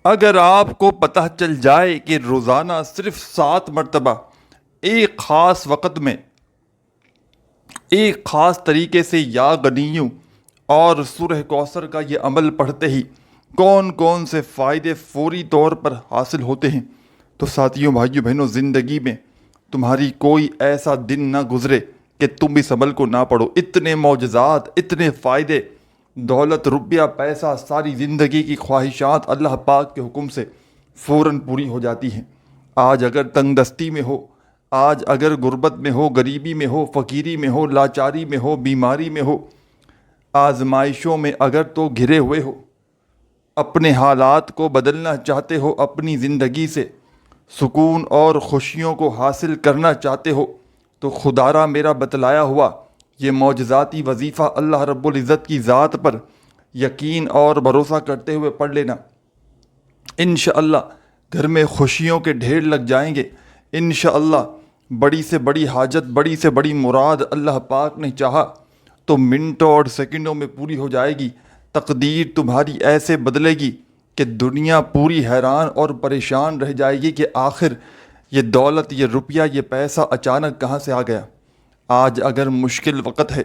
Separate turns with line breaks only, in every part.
اگر آپ کو پتہ چل جائے کہ روزانہ صرف 7 مرتبہ ایک خاص وقت میں ایک خاص طریقے سے یا غنیوں اور سورہ کوثر کا یہ عمل پڑھتے ہی کون کون سے فائدے فوری طور پر حاصل ہوتے ہیں، تو ساتھیوں، بھائیوں، بہنوں، زندگی میں تمہاری کوئی ایسا دن نہ گزرے کہ تم اس عمل کو نہ پڑھو۔ اتنے معجزات، اتنے فائدے، دولت، روپیہ، پیسہ، ساری زندگی کی خواہشات اللہ پاک کے حکم سے فوراً پوری ہو جاتی ہیں۔ آج اگر تنگ دستی میں ہو، آج اگر غربت میں ہو، غریبی میں ہو، فقیری میں ہو، لاچاری میں ہو، بیماری میں ہو، آزمائشوں میں اگر تو گھرے ہوئے ہو، اپنے حالات کو بدلنا چاہتے ہو، اپنی زندگی سے سکون اور خوشیوں کو حاصل کرنا چاہتے ہو، تو خدا را میرا بتلایا ہوا یہ معجزاتی وظیفہ اللہ رب العزت کی ذات پر یقین اور بھروسہ کرتے ہوئے پڑھ لینا۔ انشاءاللہ گھر میں خوشیوں کے ڈھیر لگ جائیں گے۔ انشاءاللہ بڑی سے بڑی حاجت، بڑی سے بڑی مراد اللہ پاک نے چاہا تو منٹوں اور سیکنڈوں میں پوری ہو جائے گی۔ تقدیر تمہاری ایسے بدلے گی کہ دنیا پوری حیران اور پریشان رہ جائے گی کہ آخر یہ دولت، یہ روپیہ، یہ پیسہ اچانک کہاں سے آ گیا۔ آج اگر مشکل وقت ہے،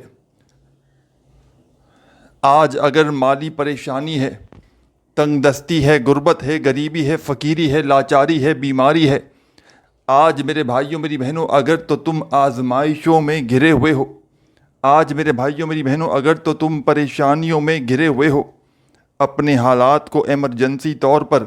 آج اگر مالی پریشانی ہے، تنگ دستی ہے، غربت ہے، غریبی ہے، فقیری ہے، لاچاری ہے، بیماری ہے، آج میرے بھائیوں، میری بہنوں، اگر تو تم آزمائشوں میں گھرے ہوئے ہو، آج میرے بھائیوں، میری بہنوں، اگر تو تم پریشانیوں میں گھرے ہوئے ہو، اپنے حالات کو ایمرجنسی طور پر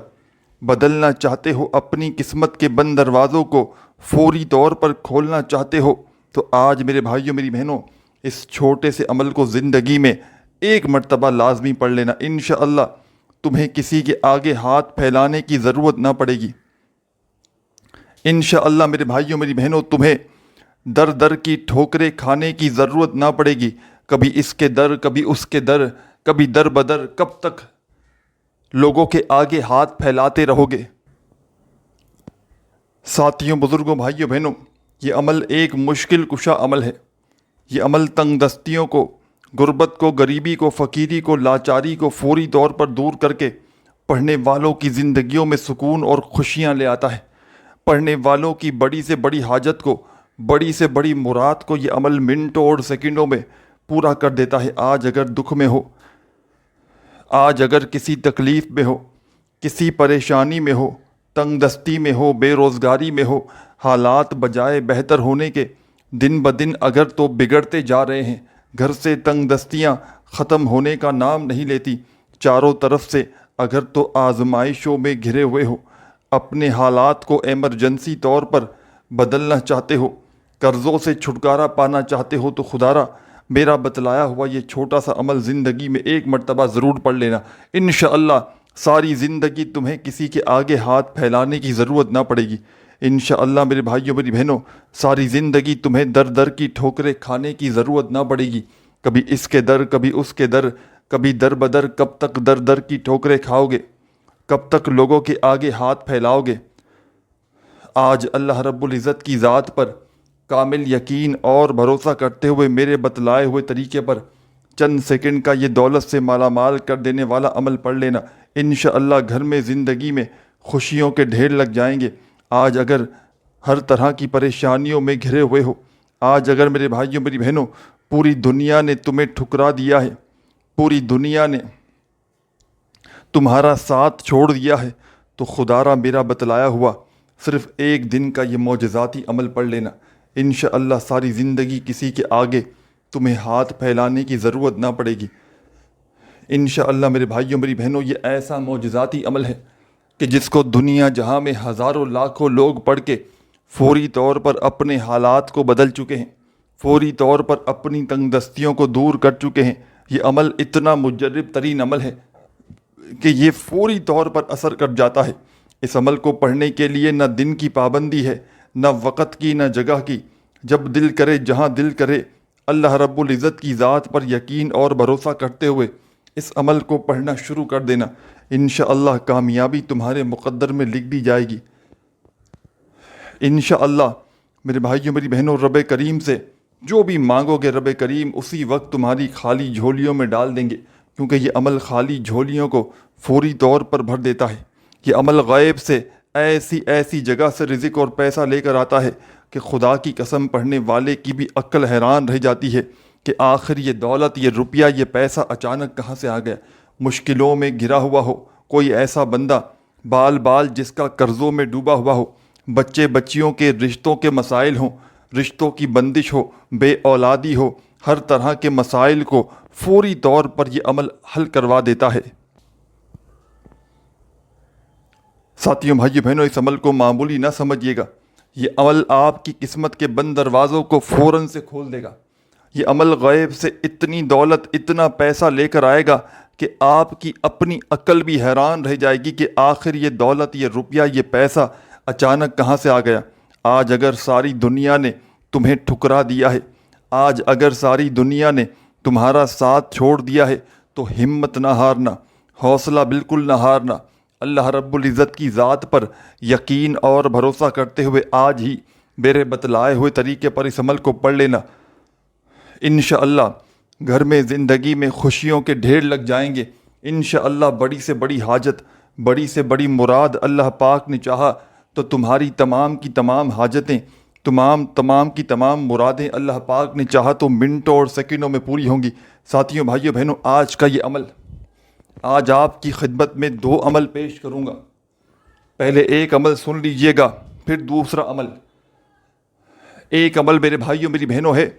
بدلنا چاہتے ہو، اپنی قسمت کے بند دروازوں کو فوری طور پر کھولنا چاہتے ہو، تو آج میرے بھائیوں، میری بہنوں، اس چھوٹے سے عمل کو زندگی میں ایک مرتبہ لازمی پڑھ لینا۔ انشاءاللہ تمہیں کسی کے آگے ہاتھ پھیلانے کی ضرورت نہ پڑے گی۔ انشاءاللہ میرے بھائیوں، میری بہنوں، تمہیں در در کی ٹھوکریں کھانے کی ضرورت نہ پڑے گی۔ کبھی اس کے در، کبھی اس کے در، کبھی در بدر، کب تک لوگوں کے آگے ہاتھ پھیلاتے رہو گے؟ ساتھیوں، بزرگوں، بھائیوں، بہنوں، یہ عمل ایک مشکل کشا عمل ہے۔ یہ عمل تنگ دستیوں کو، غربت کو، غریبی کو، فقیری کو، لاچاری کو فوری طور پر دور کر کے پڑھنے والوں کی زندگیوں میں سکون اور خوشیاں لے آتا ہے۔ پڑھنے والوں کی بڑی سے بڑی حاجت کو، بڑی سے بڑی مراد کو یہ عمل منٹوں اور سیکنڈوں میں پورا کر دیتا ہے۔ آج اگر دکھ میں ہو، آج اگر کسی تکلیف میں ہو، کسی پریشانی میں ہو، تنگ دستی میں ہو، بے روزگاری میں ہو، حالات بجائے بہتر ہونے کے دن بدن اگر تو بگڑتے جا رہے ہیں، گھر سے تنگ دستیاں ختم ہونے کا نام نہیں لیتی، چاروں طرف سے اگر تو آزمائشوں میں گھرے ہوئے ہو، اپنے حالات کو ایمرجنسی طور پر بدلنا چاہتے ہو، قرضوں سے چھٹکارا پانا چاہتے ہو، تو خدا را میرا بتلایا ہوا یہ چھوٹا سا عمل زندگی میں ایک مرتبہ ضرور پڑھ لینا۔ انشاءاللہ ساری زندگی تمہیں کسی کے آگے ہاتھ پھیلانے کی ضرورت نہ پڑے گی۔ انشاءاللہ میرے بھائیوں، میری بہنوں، ساری زندگی تمہیں در در کی ٹھوکریں کھانے کی ضرورت نہ پڑے گی۔ کبھی اس کے در، کبھی اس کے در، کبھی در بدر، کب تک در در کی ٹھوکریں کھاؤ گے؟ کب تک لوگوں کے آگے ہاتھ پھیلاؤ گے؟ آج اللہ رب العزت کی ذات پر کامل یقین اور بھروسہ کرتے ہوئے میرے بتلائے ہوئے طریقے پر چند سیکنڈ کا یہ دولت سے مالا مال کر دینے والا عمل پڑھ لینا۔ انشاءاللہ گھر میں، زندگی میں خوشیوں کے ڈھیر لگ جائیں گے۔ آج اگر ہر طرح کی پریشانیوں میں گھرے ہوئے ہو، آج اگر میرے بھائیوں، میری بہنوں، پوری دنیا نے تمہیں ٹھکرا دیا ہے، پوری دنیا نے تمہارا ساتھ چھوڑ دیا ہے، تو خدا را میرا بتلایا ہوا صرف ایک دن کا یہ معجزاتی عمل پڑھ لینا۔ انشاءاللہ ساری زندگی کسی کے آگے تمہیں ہاتھ پھیلانے کی ضرورت نہ پڑے گی۔ انشاءاللہ میرے بھائیوں، میری بہنوں، یہ ایسا معجزاتی عمل ہے کہ جس کو دنیا جہاں میں ہزاروں لاکھوں لوگ پڑھ کے فوری طور پر اپنے حالات کو بدل چکے ہیں، فوری طور پر اپنی تنگ دستیوں کو دور کر چکے ہیں۔ یہ عمل اتنا مجرب ترین عمل ہے کہ یہ فوری طور پر اثر کر جاتا ہے۔ اس عمل کو پڑھنے کے لیے نہ دن کی پابندی ہے، نہ وقت کی، نہ جگہ کی۔ جب دل کرے، جہاں دل کرے، اللہ رب العزت کی ذات پر یقین اور بھروسہ کرتے ہوئے اس عمل کو پڑھنا شروع کر دینا۔ انشاءاللہ کامیابی تمہارے مقدر میں لکھ دی جائے گی۔ انشاءاللہ میرے بھائیوں، میری بہنوں، رب کریم سے جو بھی مانگو گے رب کریم اسی وقت تمہاری خالی جھولیوں میں ڈال دیں گے، کیونکہ یہ عمل خالی جھولیوں کو فوری طور پر بھر دیتا ہے۔ یہ عمل غیب سے ایسی ایسی جگہ سے رزق اور پیسہ لے کر آتا ہے کہ خدا کی قسم پڑھنے والے کی بھی عقل حیران رہ جاتی ہے کہ آخر یہ دولت، یہ روپیہ، یہ پیسہ اچانک کہاں سے آ گیا۔ مشکلوں میں گھرا ہوا ہو کوئی ایسا بندہ، بال بال جس کا قرضوں میں ڈوبا ہوا ہو، بچے بچیوں کے رشتوں کے مسائل ہوں، رشتوں کی بندش ہو، بے اولادی ہو، ہر طرح کے مسائل کو فوری طور پر یہ عمل حل کروا دیتا ہے۔ ساتھیوں، بھائیو بہنوں، اس عمل کو معمولی نہ سمجھیے گا۔ یہ عمل آپ کی قسمت کے بند دروازوں کو فوراً سے کھول دے گا۔ یہ عمل غیب سے اتنی دولت، اتنا پیسہ لے کر آئے گا کہ آپ کی اپنی عقل بھی حیران رہ جائے گی کہ آخر یہ دولت، یہ روپیہ، یہ پیسہ اچانک کہاں سے آ گیا۔ آج اگر ساری دنیا نے تمہیں ٹھکرا دیا ہے، آج اگر ساری دنیا نے تمہارا ساتھ چھوڑ دیا ہے تو ہمت نہ ہارنا، حوصلہ بالکل نہ ہارنا۔ اللہ رب العزت کی ذات پر یقین اور بھروسہ کرتے ہوئے آج ہی میرے بتلائے ہوئے طریقے پر اس عمل کو پڑھ لینا۔ انشاءاللہ گھر میں، زندگی میں خوشیوں کے ڈھیر لگ جائیں گے۔ انشاءاللہ بڑی سے بڑی حاجت، بڑی سے بڑی مراد اللہ پاک نے چاہا تو تمہاری تمام کی تمام حاجتیں، تمام کی تمام مرادیں اللہ پاک نے چاہا تو منٹوں اور سیکنڈوں میں پوری ہوں گی۔ ساتھیوں، بھائیوں بہنوں، آج کا یہ عمل، آج آپ کی خدمت میں 2 عمل پیش کروں گا۔ پہلے ایک عمل سن لیجئے گا، پھر دوسرا عمل۔ ایک عمل میرے بھائیوں میری بہنوں ہے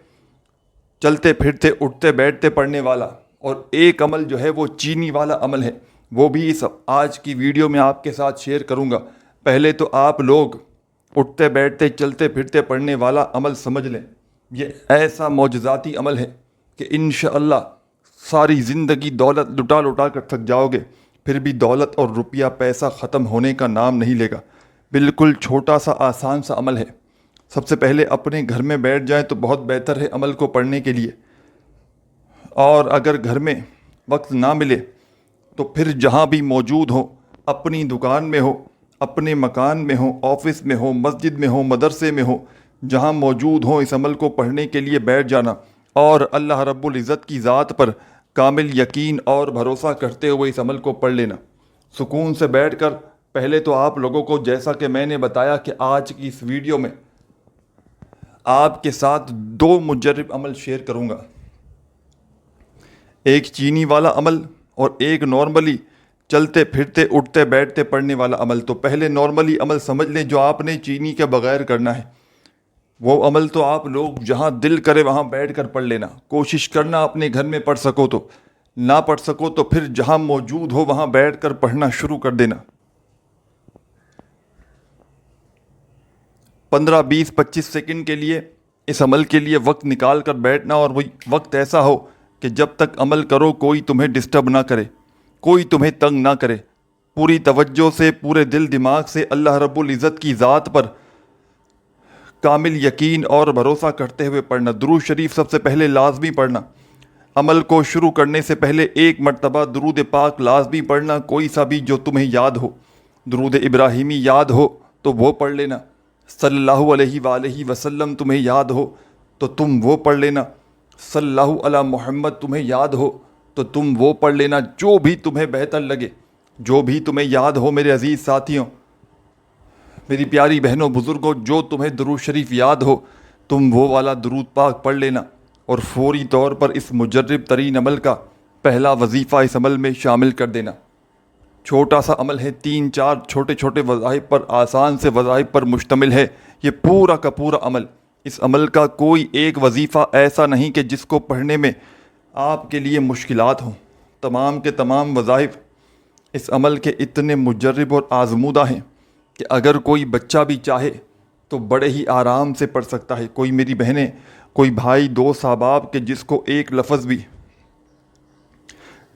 چلتے پھرتے اٹھتے بیٹھتے پڑھنے والا، اور ایک عمل جو ہے وہ چینی والا عمل ہے، وہ بھی اس آج کی ویڈیو میں آپ کے ساتھ شیئر کروں گا۔ پہلے تو آپ لوگ اٹھتے بیٹھتے چلتے پھرتے پڑھنے والا عمل سمجھ لیں۔ یہ ایسا معجزاتی عمل ہے کہ انشاءاللہ ساری زندگی دولت لٹا لٹا کر تھک جاؤ گے، پھر بھی دولت اور روپیہ پیسہ ختم ہونے کا نام نہیں لے گا۔ بالکل چھوٹا سا آسان سا عمل ہے۔ سب سے پہلے اپنے گھر میں بیٹھ جائیں تو بہت بہتر ہے عمل کو پڑھنے کے لیے، اور اگر گھر میں وقت نہ ملے تو پھر جہاں بھی موجود ہو، اپنی دکان میں ہو، اپنے مکان میں ہو، آفس میں ہو، مسجد میں ہو، مدرسے میں ہو، جہاں موجود ہو اس عمل کو پڑھنے کے لیے بیٹھ جانا، اور اللہ رب العزت کی ذات پر کامل یقین اور بھروسہ کرتے ہوئے اس عمل کو پڑھ لینا۔ سکون سے بیٹھ کر پہلے تو آپ لوگوں کو، جیسا کہ میں نے بتایا کہ آج کی اس ویڈیو میں آپ کے ساتھ 2 مجرب عمل شیئر کروں گا، ایک چینی والا عمل اور ایک نارملی چلتے پھرتے اٹھتے بیٹھتے پڑھنے والا عمل۔ تو پہلے نارملی عمل سمجھ لیں جو آپ نے چینی کے بغیر کرنا ہے۔ وہ عمل تو آپ لوگ جہاں دل کرے وہاں بیٹھ کر پڑھ لینا، کوشش کرنا اپنے گھر میں پڑھ سکو تو، نہ پڑھ سکو تو پھر جہاں موجود ہو وہاں بیٹھ کر پڑھنا شروع کر دینا۔ 15 20 25 سیکنڈ کے لیے اس عمل کے لیے وقت نکال کر بیٹھنا، اور وہی وقت ایسا ہو کہ جب تک عمل کرو کوئی تمہیں ڈسٹرب نہ کرے، کوئی تمہیں تنگ نہ کرے۔ پوری توجہ سے، پورے دل دماغ سے اللہ رب العزت کی ذات پر کامل یقین اور بھروسہ کرتے ہوئے پڑھنا۔ درود شریف سب سے پہلے لازمی پڑھنا۔ عمل کو شروع کرنے سے پہلے 1 مرتبہ درود پاک لازمی پڑھنا، کوئی سا بھی جو تمہیں یاد ہو۔ درود ابراہیمی یاد ہو تو وہ پڑھ لینا، صلی اللہ علیہ وآلہ وسلم تمہیں یاد ہو تو تم وہ پڑھ لینا، صلی اللہ علی محمد تمہیں یاد ہو تو تم وہ پڑھ لینا، جو بھی تمہیں بہتر لگے، جو بھی تمہیں یاد ہو۔ میرے عزیز ساتھیوں، میری پیاری بہنوں، بزرگوں، جو تمہیں درود شریف یاد ہو تم وہ والا درود پاک پڑھ لینا، اور فوری طور پر اس مجرب ترین عمل کا پہلا وظیفہ اس عمل میں شامل کر دینا۔ چھوٹا سا عمل ہے، 3 4 چھوٹے چھوٹے وظائف پر، آسان سے وظائف پر مشتمل ہے یہ پورا کا پورا عمل۔ اس عمل کا کوئی ایک وظیفہ ایسا نہیں کہ جس کو پڑھنے میں آپ کے لیے مشکلات ہوں۔ تمام کے تمام وظائف اس عمل کے اتنے مجرب اور آزمودہ ہیں کہ اگر کوئی بچہ بھی چاہے تو بڑے ہی آرام سے پڑھ سکتا ہے۔ کوئی میری بہنیں، کوئی بھائی، دوست احباب کہ جس کو ایک لفظ بھی،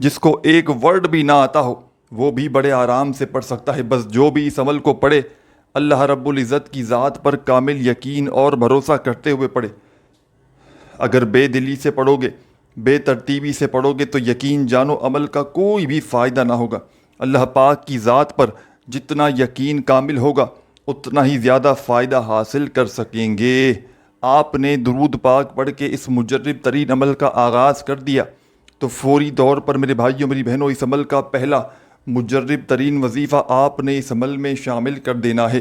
جس کو ایک ورڈ بھی نہ آتا ہو، وہ بھی بڑے آرام سے پڑھ سکتا ہے۔ بس جو بھی اس عمل کو پڑھے اللہ رب العزت کی ذات پر کامل یقین اور بھروسہ کرتے ہوئے پڑھے۔ اگر بے دلی سے پڑھو گے، بے ترتیبی سے پڑھو گے تو یقین جانو عمل کا کوئی بھی فائدہ نہ ہوگا۔ اللہ پاک کی ذات پر جتنا یقین کامل ہوگا اتنا ہی زیادہ فائدہ حاصل کر سکیں گے۔ آپ نے درود پاک پڑھ کے اس مجرب ترین عمل کا آغاز کر دیا تو فوری طور پر میرے بھائیوں میری بہنوں اس عمل کا پہلا مجرب ترین وظیفہ آپ نے اس عمل میں شامل کر دینا ہے۔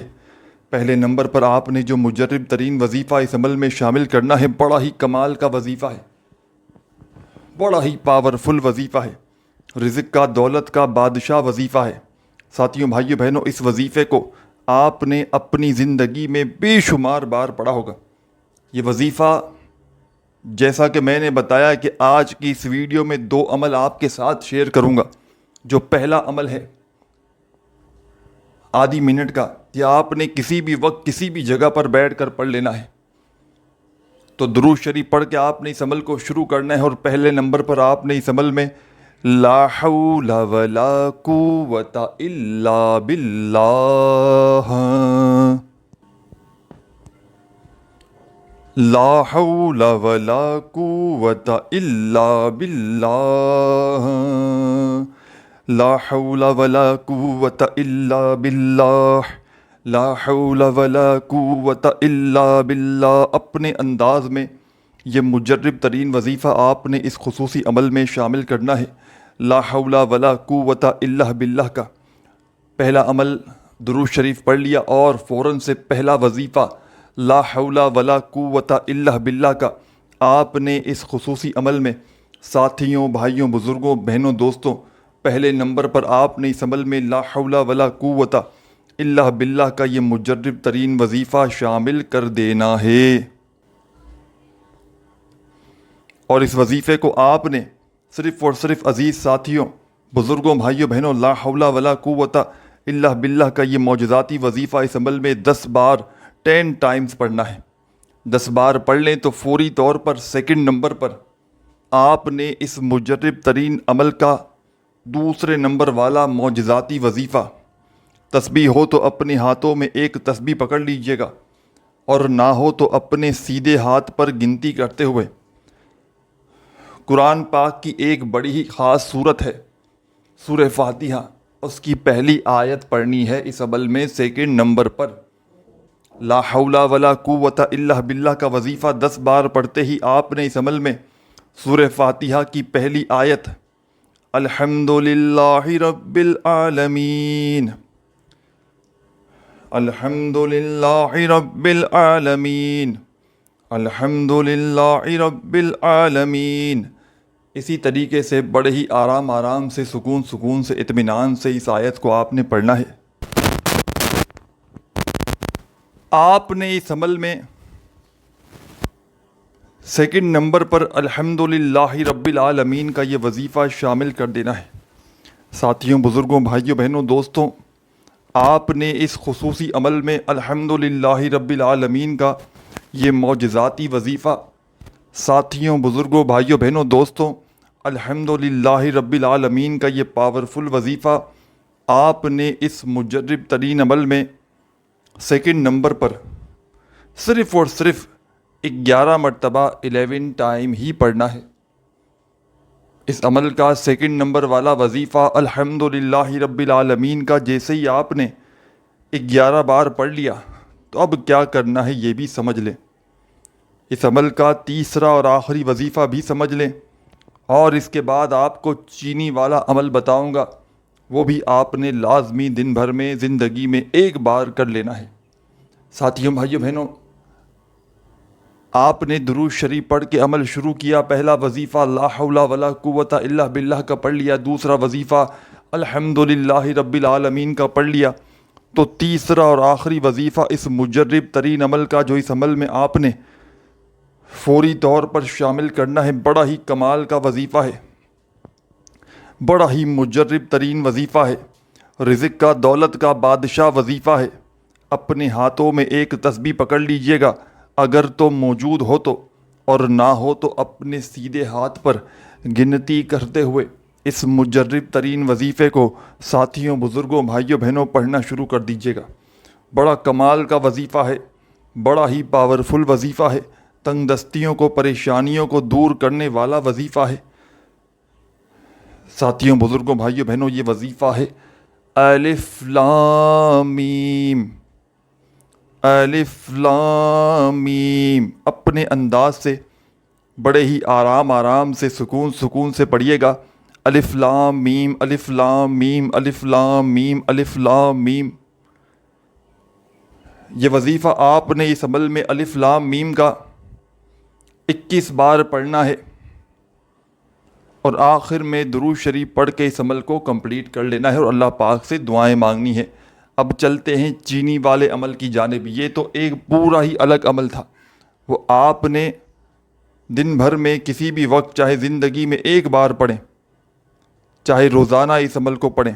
پہلے نمبر پر آپ نے جو مجرب ترین وظیفہ اس عمل میں شامل کرنا ہے، بڑا ہی کمال کا وظیفہ ہے، بڑا ہی پاورفل وظیفہ ہے، رزق کا، دولت کا بادشاہ وظیفہ ہے۔ ساتھیوں، بھائیوں، بہنوں، اس وظیفے کو آپ نے اپنی زندگی میں بے شمار بار پڑھا ہوگا۔ یہ وظیفہ، جیسا کہ میں نے بتایا کہ آج کی اس ویڈیو میں 2 عمل آپ کے ساتھ شیئر کروں گا۔ جو پہلا عمل ہے آدھی منٹ کا، یہ آپ نے کسی بھی وقت کسی بھی جگہ پر بیٹھ کر پڑھ لینا ہے۔ تو درود شریف پڑھ کے آپ نے اس عمل کو شروع کرنا ہے، اور پہلے نمبر پر آپ نے اس عمل میں لا حول ولا قوت الا باللہ، لا حول ولا قوت الا باللہ، لا حول ولا قوت الا باللہ، لا حول ولا قوت الا باللہ۔ اپنے انداز میں یہ مجرب ترین وظیفہ آپ نے اس خصوصی عمل میں شامل کرنا ہے، لا حول ولا قوت الا باللہ کا۔ پہلا عمل درود شریف پڑھ لیا، اور فوراً سے پہلا وظیفہ لا حول ولا قوت الا باللہ کا آپ نے اس خصوصی عمل میں، ساتھیوں، بھائیوں، بزرگوں، بہنوں، دوستوں، پہلے نمبر پر آپ نے اس عمل میں لا حول ولا قوت الا باللہ کا یہ مجرب ترین وظیفہ شامل کر دینا ہے۔ اور اس وظیفے کو آپ نے صرف اور صرف عزیز ساتھیوں، بزرگوں، بھائیوں، بہنوں، لا حول ولا قوت الا باللہ کا یہ معجزاتی وظیفہ اس عمل میں 10 بار 10 ٹائمز پڑھنا ہے۔ 10 بار پڑھ لیں تو فوری طور پر سیکنڈ نمبر پر آپ نے اس مجرب ترین عمل کا دوسرے نمبر والا معجزاتی وظیفہ، تسبیح ہو تو اپنے ہاتھوں میں ایک تسبیح پکڑ لیجئے گا، اور نہ ہو تو اپنے سیدھے ہاتھ پر گنتی کرتے ہوئے قرآن پاک کی ایک بڑی ہی خاص صورت ہے سورہ فاتحہ، اس کی پہلی آیت پڑھنی ہے اس عمل میں سیکنڈ نمبر پر۔ لا حول ولا قوت الا باللہ کا وظیفہ 10 بار پڑھتے ہی آپ نے اس عمل میں سورہ فاتحہ کی پہلی آیت الحمد للہ رب العالمین، الحمد للہ رب العالمین، الحمد للہ رب العالمین، اسی طریقے سے بڑے ہی آرام سے، سکون سے، اطمینان سے اس آیت کو آپ نے پڑھنا ہے۔ آپ نے اس عمل میں سیکنڈ نمبر پر الحمد للہ رب العالمین کا یہ وظیفہ شامل کر دینا ہے۔ ساتھیوں، بزرگوں، بھائیوں، بہنوں، دوستوں، آپ نے اس خصوصی عمل میں الحمد للہ رب العالمین کا یہ معجزاتی وظیفہ، ساتھیوں، بزرگوں، بھائیوں، بہنوں، دوستوں، الحمد للہ رب العالمین کا یہ پاورفل وظیفہ آپ نے اس مجرب ترین عمل میں سیکنڈ نمبر پر صرف اور صرف 11 مرتبہ 11 ٹائم ہی پڑھنا ہے۔ اس عمل کا سیکنڈ نمبر والا وظیفہ الحمد للہ رب العالمین کا جیسے ہی آپ نے 11 بار پڑھ لیا تو اب کیا کرنا ہے یہ بھی سمجھ لیں۔ اس عمل کا تیسرا اور آخری وظیفہ بھی سمجھ لیں، اور اس کے بعد آپ کو چینی والا عمل بتاؤں گا، وہ بھی آپ نے لازمی دن بھر میں زندگی میں ایک بار کر لینا ہے۔ ساتھیوں، بھائیوں، بہنوں، آپ نے درود شریف پڑھ کے عمل شروع کیا، پہلا وظیفہ لا حول ولا قوت الا باللہ کا پڑھ لیا، دوسرا وظیفہ الحمد للہ رب العالمین کا پڑھ لیا، تو تیسرا اور آخری وظیفہ اس مجرب ترین عمل کا جو اس عمل میں آپ نے فوری طور پر شامل کرنا ہے، بڑا ہی کمال کا وظیفہ ہے، بڑا ہی مجرب ترین وظیفہ ہے، رزق کا، دولت کا بادشاہ وظیفہ ہے۔ اپنے ہاتھوں میں ایک تسبیح پکڑ لیجئے گا، اگر تو موجود ہو تو، اور نہ ہو تو اپنے سیدھے ہاتھ پر گنتی کرتے ہوئے اس مجرب ترین وظیفے کو ساتھیوں، بزرگوں، بھائیوں، بہنوں پڑھنا شروع کر دیجئے گا۔ بڑا کمال کا وظیفہ ہے، بڑا ہی پاورفل وظیفہ ہے، تنگ دستیوں کو، پریشانیوں کو دور کرنے والا وظیفہ ہے۔ ساتھیوں، بزرگوں، بھائیوں، بہنوں، یہ وظیفہ ہے الف لام میم، الف لام میم۔ اپنے انداز سے بڑے ہی آرام سے، سکون سے پڑھیے گا، الف لام میم الف لام میم الف لام میم الف لام میم. یہ وظیفہ آپ نے اس عمل میں الف لام میم کا 21 بار پڑھنا ہے اور آخر میں درود شریف پڑھ کے اس عمل کو کمپلیٹ کر لینا ہے اور اللہ پاک سے دعائیں مانگنی ہے. اب چلتے ہیں چینی والے عمل کی جانب. یہ تو ایک پورا ہی الگ عمل تھا. وہ آپ نے دن بھر میں کسی بھی وقت، چاہے زندگی میں ایک بار پڑھیں، چاہے روزانہ اس عمل کو پڑھیں.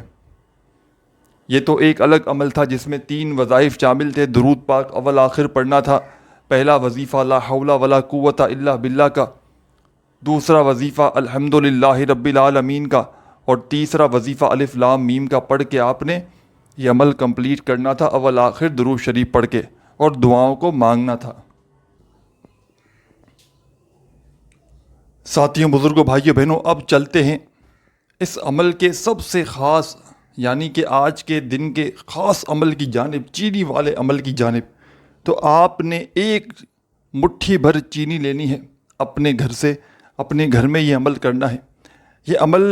یہ تو ایک الگ عمل تھا جس میں 3 وظائف شامل تھے. درود پاک اول آخر پڑھنا تھا. پہلا وظیفہ لا حول ولا قوت الا باللہ کا، دوسرا وظیفہ الحمدللہ رب العالمین کا، اور تیسرا وظیفہ الف لام میم کا پڑھ کے آپ نے یہ عمل کمپلیٹ کرنا تھا اول آخر درود شریف پڑھ کے، اور دعاؤں کو مانگنا تھا. ساتھیوں، بزرگوں، بھائیوں، بہنوں، اب چلتے ہیں اس عمل کے سب سے خاص، یعنی کہ آج کے دن کے خاص عمل کی جانب، چینی والے عمل کی جانب. تو آپ نے ایک مٹھی بھر چینی لینی ہے اپنے گھر سے، اپنے گھر میں یہ عمل کرنا ہے. یہ عمل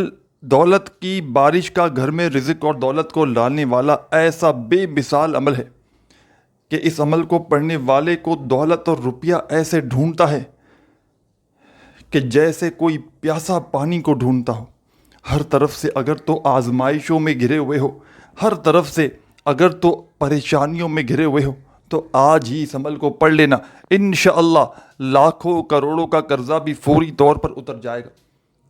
دولت کی بارش کا گھر میں رزق اور دولت کو لانے والا ایسا بے مثال عمل ہے کہ اس عمل کو پڑھنے والے کو دولت اور روپیہ ایسے ڈھونڈتا ہے کہ جیسے کوئی پیاسا پانی کو ڈھونڈتا ہو. ہر طرف سے اگر تو آزمائشوں میں گھرے ہوئے ہو، ہر طرف سے اگر تو پریشانیوں میں گھرے ہوئے ہو، تو آج ہی اس عمل کو پڑھ لینا. انشاءاللہ لاکھوں کروڑوں کا قرضہ بھی فوری طور پر اتر جائے گا.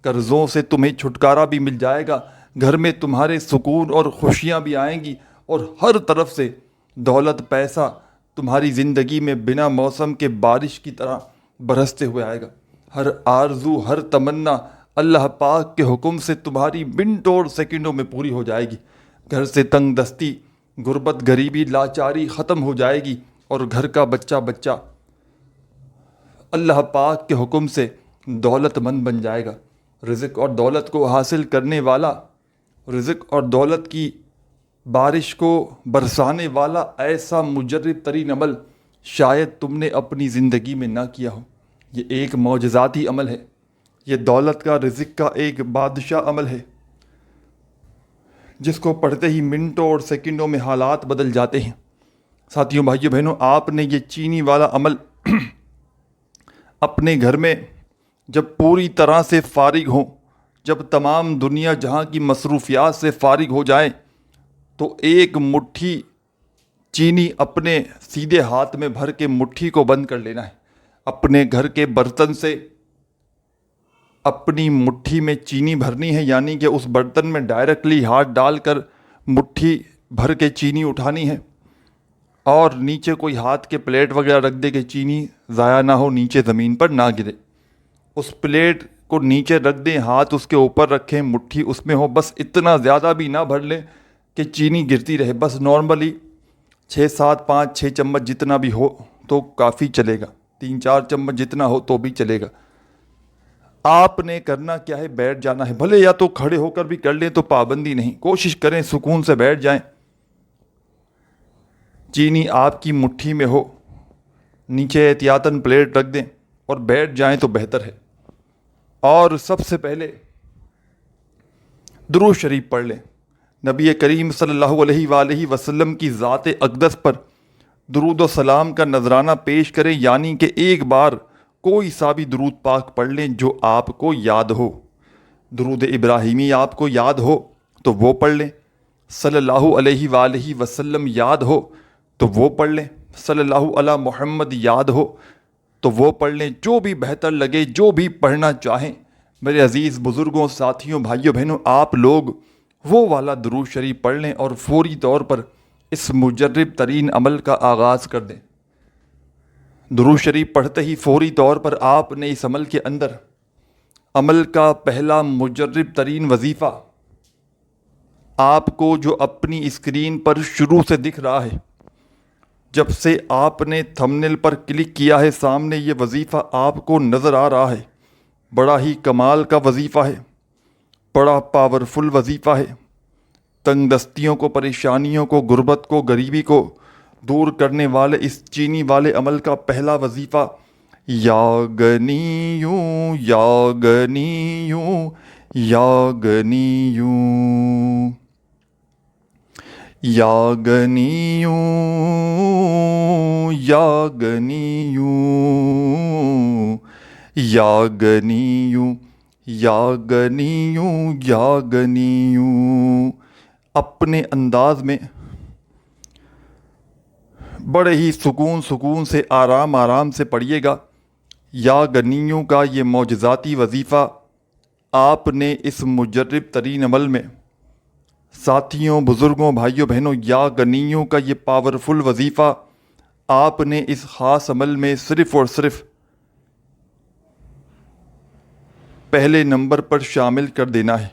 قرضوں سے تمہیں چھٹکارا بھی مل جائے گا. گھر میں تمہارے سکون اور خوشیاں بھی آئیں گی، اور ہر طرف سے دولت پیسہ تمہاری زندگی میں بنا موسم کے بارش کی طرح برستے ہوئے آئے گا. ہر آرزو، ہر تمنا اللہ پاک کے حکم سے تمہاری منٹوں اور سیکنڈوں میں پوری ہو جائے گی. گھر سے تنگ دستی، غربت، غریبی، لاچاری ختم ہو جائے گی، اور گھر کا بچہ بچہ اللہ پاک کے حکم سے دولت مند بن جائے گا. رزق اور دولت کو حاصل کرنے والا، رزق اور دولت کی بارش کو برسانے والا ایسا مجرب ترین عمل شاید تم نے اپنی زندگی میں نہ کیا ہو. یہ ایک معجزاتی عمل ہے. یہ دولت کا، رزق کا ایک بادشاہ عمل ہے جس کو پڑھتے ہی منٹوں اور سیکنڈوں میں حالات بدل جاتے ہیں. ساتھیوں، بھائیوں، بہنوں، آپ نے یہ چینی والا عمل اپنے گھر میں جب پوری طرح سے فارغ ہوں، جب تمام دنیا جہاں کی مصروفیات سے فارغ ہو جائیں، تو ایک مٹھی چینی اپنے سیدھے ہاتھ میں بھر کے مٹھی کو بند کر لینا ہے. اپنے گھر کے برتن سے اپنی مٹھی میں چینی بھرنی ہے، یعنی کہ اس برتن میں ڈائریکٹلی ہاتھ ڈال کر مٹھی بھر کے چینی اٹھانی ہے، اور نیچے کوئی ہاتھ کے پلیٹ وغیرہ رکھ دے کہ چینی ضائع نہ ہو، نیچے زمین پر نہ گرے. اس پلیٹ کو نیچے رکھ دیں، ہاتھ اس کے اوپر رکھیں، مٹھی اس میں ہو. بس اتنا زیادہ بھی نہ بھر لیں کہ چینی گرتی رہے. بس نارملی 6 چمچ جتنا بھی ہو تو کافی چلے گا. 3-4 چمچ جتنا ہو تو بھی چلے گا. آپ نے کرنا کیا ہے، بیٹھ جانا ہے. بھلے یا تو کھڑے ہو کر بھی کر لیں تو پابندی نہیں، کوشش کریں سکون سے بیٹھ جائیں. چینی آپ کی مٹھی میں ہو، نیچے احتیاطاً پلیٹ رکھ دیں اور بیٹھ جائیں تو بہتر ہے. اور سب سے پہلے درود شریف پڑھ لیں. نبی کریم صلی اللہ علیہ وآلہ وسلم کی ذات اقدس پر درود و سلام کا نذرانہ پیش کریں، یعنی کہ ایک بار کوئی سا بھی درود پاک پڑھ لیں جو آپ کو یاد ہو. درود ابراہیمی آپ کو یاد ہو تو وہ پڑھ لیں. صلی اللہ علیہ وآلہ وسلم یاد ہو تو وہ پڑھ لیں. صلی اللہ علی محمد یاد ہو تو وہ پڑھ لیں. جو بھی بہتر لگے، جو بھی پڑھنا چاہیں. میرے عزیز بزرگوں، ساتھیوں، بھائیوں، بہنوں، آپ لوگ وہ والا درود شریف پڑھ لیں اور فوری طور پر اس مجرب ترین عمل کا آغاز کر دیں. درود شریف پڑھتے ہی فوری طور پر آپ نے اس عمل کے اندر عمل کا پہلا مجرب ترین وظیفہ آپ کو جو اپنی اسکرین پر شروع سے دکھ رہا ہے، جب سے آپ نے تھمبنیل پر کلک کیا ہے، سامنے یہ وظیفہ آپ کو نظر آ رہا ہے. بڑا ہی کمال کا وظیفہ ہے، بڑا پاورفل وظیفہ ہے. تنگ دستیوں کو، پریشانیوں کو، غربت کو، غریبی کو دور کرنے والے اس چینی والے عمل کا پہلا وظیفہ یا گنیوں یا گنیوں یا غنیوں یا غنیوں یا غنیوں یا غنیوں یا غنیوں یا غنیوں. اپنے انداز میں بڑے ہی سکون سے آرام سے پڑھیے گا. یا غنیوں کا یہ معجزاتی وظیفہ آپ نے اس مجرب ترین عمل میں، ساتھیوں، بزرگوں، بھائیوں، بہنوں، یا غنیوں کا یہ پاورفل وظیفہ آپ نے اس خاص عمل میں صرف اور صرف پہلے نمبر پر شامل کر دینا ہے.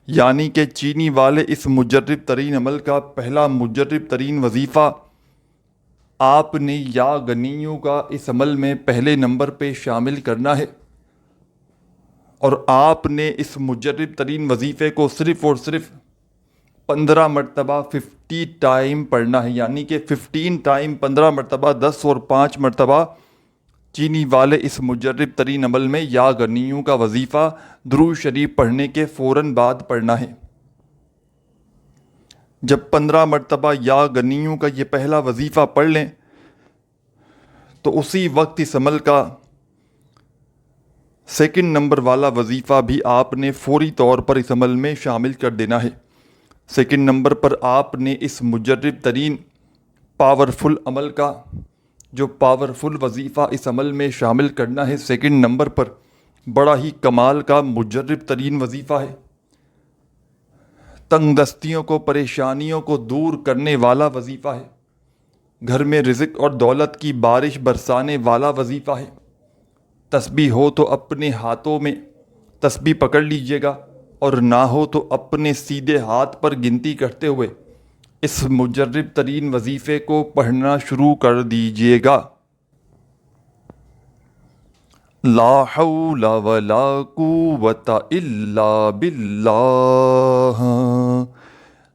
یعنی کہ چینی والے اس مجرب ترین عمل کا پہلا مجرب ترین وظیفہ آپ نے یا غنیوں کا اس عمل میں پہلے نمبر پہ شامل کرنا ہے، اور آپ نے اس مجرب ترین وظیفے کو صرف اور صرف 15 مرتبہ 50 ٹائم پڑھنا ہے. یعنی کہ 15 ٹائم 15 مرتبہ 10 اور 5 مرتبہ چینی والے اس مجرب ترین عمل میں یا غنیوں کا وظیفہ درود شریف پڑھنے کے فوراً بعد پڑھنا ہے. جب 15 مرتبہ یا غنیوں کا یہ پہلا وظیفہ پڑھ لیں تو اسی وقت اس عمل کا سیکنڈ نمبر والا وظیفہ بھی آپ نے فوری طور پر اس عمل میں شامل کر دینا ہے. سیکنڈ نمبر پر آپ نے اس مجرب ترین پاورفل عمل کا جو پاورفل وظیفہ اس عمل میں شامل کرنا ہے، سیکنڈ نمبر پر بڑا ہی کمال کا مجرب ترین وظیفہ ہے. تنگ دستیوں کو، پریشانیوں کو دور کرنے والا وظیفہ ہے. گھر میں رزق اور دولت کی بارش برسانے والا وظیفہ ہے. تسبیح ہو تو اپنے ہاتھوں میں تسبیح پکڑ لیجئے گا، اور نہ ہو تو اپنے سیدھے ہاتھ پر گنتی کرتے ہوئے اس مجرب ترین وظیفے کو پڑھنا شروع کر دیجئے گا. لا حول ولا قوت الا باللہ،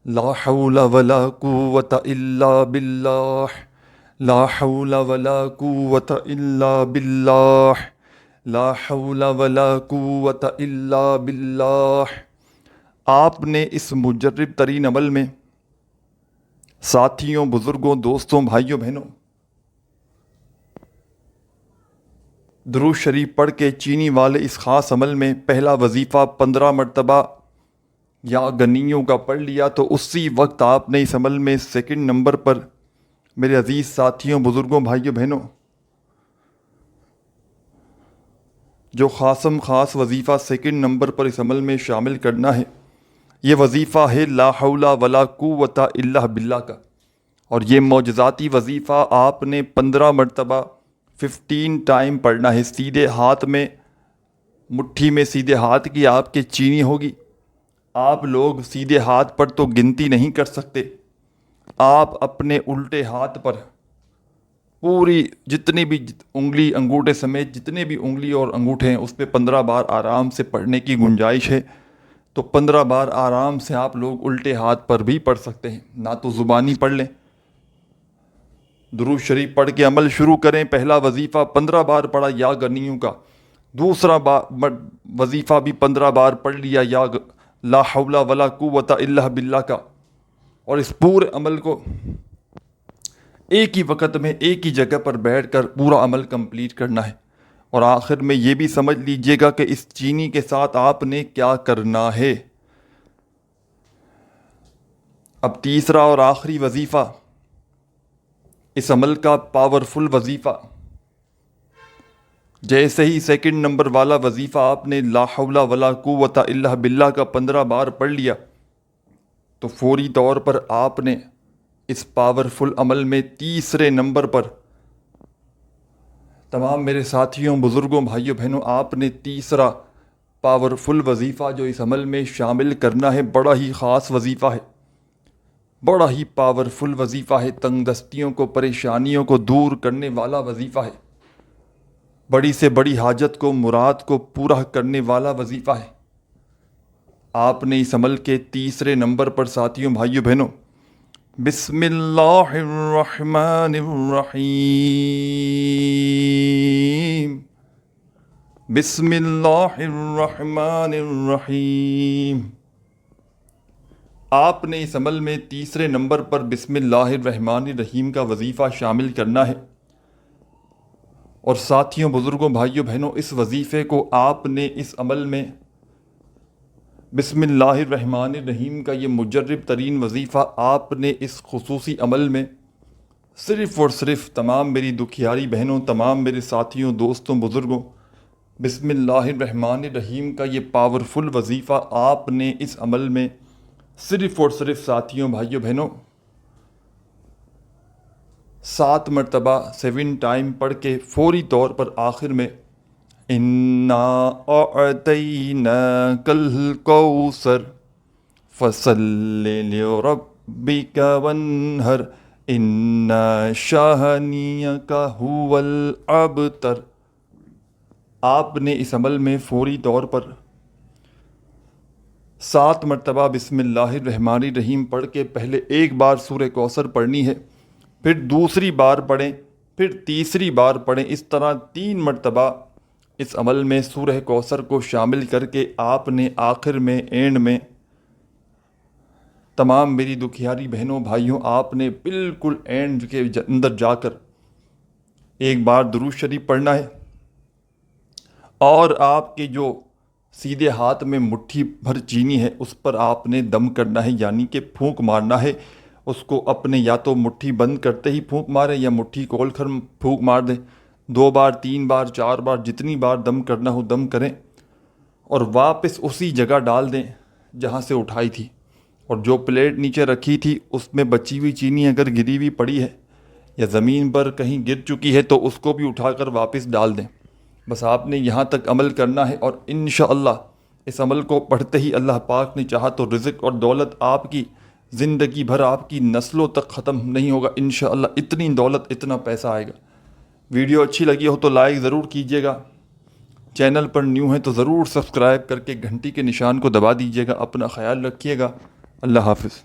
لا حول ولا قوت الا باللہ، لا حول ولا قوت الا باللہ، لا حول ولا قوت الا باللہ. آپ نے اس مجرب ترین عمل میں ساتھیوں، بزرگوں، دوستوں، بھائیوں، بہنوں، درود شریف پڑھ کے چینی والے اس خاص عمل میں پہلا وظیفہ 15 مرتبہ یا غنیوں کا پڑھ لیا تو اسی وقت آپ نے اس عمل میں سیکنڈ نمبر پر میرے عزیز ساتھیوں، بزرگوں، بھائیوں، بہنوں، جو خاص وظیفہ سیکنڈ نمبر پر اس عمل میں شامل کرنا ہے، یہ وظیفہ ہے لا حول ولا قوت الا باللہ کا. اور یہ معجزاتی وظیفہ آپ نے 15 مرتبہ 15 ٹائم پڑھنا ہے. سیدھے ہاتھ میں، مٹھی میں سیدھے ہاتھ کی آپ کے چینی ہوگی. آپ لوگ سیدھے ہاتھ پر تو گنتی نہیں کر سکتے، آپ اپنے الٹے ہاتھ پر پوری جتنی بھی انگلی، انگوٹھے سمیت جتنے بھی انگلی اور انگوٹھے ہیں اس پہ 15 بار آرام سے پڑھنے کی گنجائش ہے. تو 15 بار آرام سے آپ لوگ الٹے ہاتھ پر بھی پڑھ سکتے ہیں، نہ تو زبانی پڑھ لیں. درود شریف پڑھ کے عمل شروع کریں. پہلا وظیفہ 15 بار پڑھا یا غنیوں کا، دوسرا وظیفہ بھی 15 بار پڑھ لیا یا لا حول ولا قوت الا باللہ کا، اور اس پورے عمل کو ایک ہی وقت میں ایک ہی جگہ پر بیٹھ کر پورا عمل کمپلیٹ کرنا ہے. اور آخر میں یہ بھی سمجھ لیجئے گا کہ اس چینی کے ساتھ آپ نے کیا کرنا ہے. اب تیسرا اور آخری وظیفہ، اس عمل کا پاورفل وظیفہ، جیسے ہی سیکنڈ نمبر والا وظیفہ آپ نے لا حول ولا قوت الا باللہ کا 15 بار پڑھ لیا تو فوری طور پر آپ نے اس پاورفل عمل میں تیسرے نمبر پر، تمام میرے ساتھیوں، بزرگوں، بھائیوں، بہنوں، آپ نے تیسرا پاورفل وظیفہ جو اس عمل میں شامل کرنا ہے، بڑا ہی خاص وظیفہ ہے، بڑا ہی پاورفل وظیفہ ہے، تنگ دستیوں کو، پریشانیوں کو دور کرنے والا وظیفہ ہے، بڑی سے بڑی حاجت کو، مراد کو پورا کرنے والا وظیفہ ہے. آپ نے اس عمل کے تیسرے نمبر پر ساتھیوں، بھائیوں، بہنوں، بسم اللہ الرحمن الرحیم، بسم اللہ الرحمن الرحیم۔ آپ نے اس عمل میں تیسرے نمبر پر بسم اللہ الرحمن الرحیم کا وظیفہ شامل کرنا ہے، اور ساتھیوں، بزرگوں، بھائیوں، بہنوں، اس وظیفے کو آپ نے اس عمل میں بسم اللہ الرحمن الرحیم کا یہ مجرب ترین وظیفہ آپ نے اس خصوصی عمل میں صرف اور صرف تمام میری دکھیاری بہنوں، تمام میرے ساتھیوں، دوستوں، بزرگوں، بسم اللہ الرحمن الرحیم کا یہ پاورفل وظیفہ آپ نے اس عمل میں صرف اور صرف ساتھیوں، بھائیوں، بہنوں 7 مرتبہ 7 ٹائم پڑھ کے فوری طور پر آخر میں اِنَّا أَعْطَيْنَاكَ الْكَوْثَرَ فَصَلِّ لِرَبِّكَ وَانْحَرْ إِنَّ شَانِئَكَ هُوَ الْأَبْتَرُ۔ آپ نے اس عمل میں فوری طور پر 7 مرتبہ بسم اللہ الرحمن الرحیم پڑھ کے پہلے ایک بار سورہ کوثر پڑھنی ہے، پھر دوسری بار پڑھیں، پھر تیسری بار پڑھیں۔ اس طرح 3 مرتبہ اس عمل میں سورہ کوثر کو شامل کر کے آپ نے آخر میں، اینڈ میں، تمام میری دکھیاری بہنوں، بھائیوں، آپ نے بالکل اینڈ کے اندر جا کر ایک بار درود شریف پڑھنا ہے، اور آپ کے جو سیدھے ہاتھ میں مٹھی بھر چینی ہے اس پر آپ نے دم کرنا ہے، یعنی کہ پھونک مارنا ہے۔ اس کو اپنے یا تو مٹھی بند کرتے ہی پھونک ماریں یا مٹھی کھول کر پھونک مار دیں، 2 بار، 3 بار، 4 بار، جتنی بار دم کرنا ہو دم کریں، اور واپس اسی جگہ ڈال دیں جہاں سے اٹھائی تھی۔ اور جو پلیٹ نیچے رکھی تھی اس میں بچی ہوئی چینی اگر گری ہوئی پڑی ہے یا زمین پر کہیں گر چکی ہے تو اس کو بھی اٹھا کر واپس ڈال دیں۔ بس آپ نے یہاں تک عمل کرنا ہے، اور انشاءاللہ اس عمل کو پڑھتے ہی اللہ پاک نے چاہا تو رزق اور دولت آپ کی زندگی بھر، آپ کی نسلوں تک ختم نہیں ہوگا انشاءاللہ۔ اتنی دولت، اتنا پیسہ آئے گا۔ ویڈیو اچھی لگی ہو تو لائک ضرور کیجیے گا، چینل پر نیو ہیں تو ضرور سبسکرائب کر کے گھنٹی کے نشان کو دبا دیجیے گا۔ اپنا خیال رکھیے گا، اللہ حافظ۔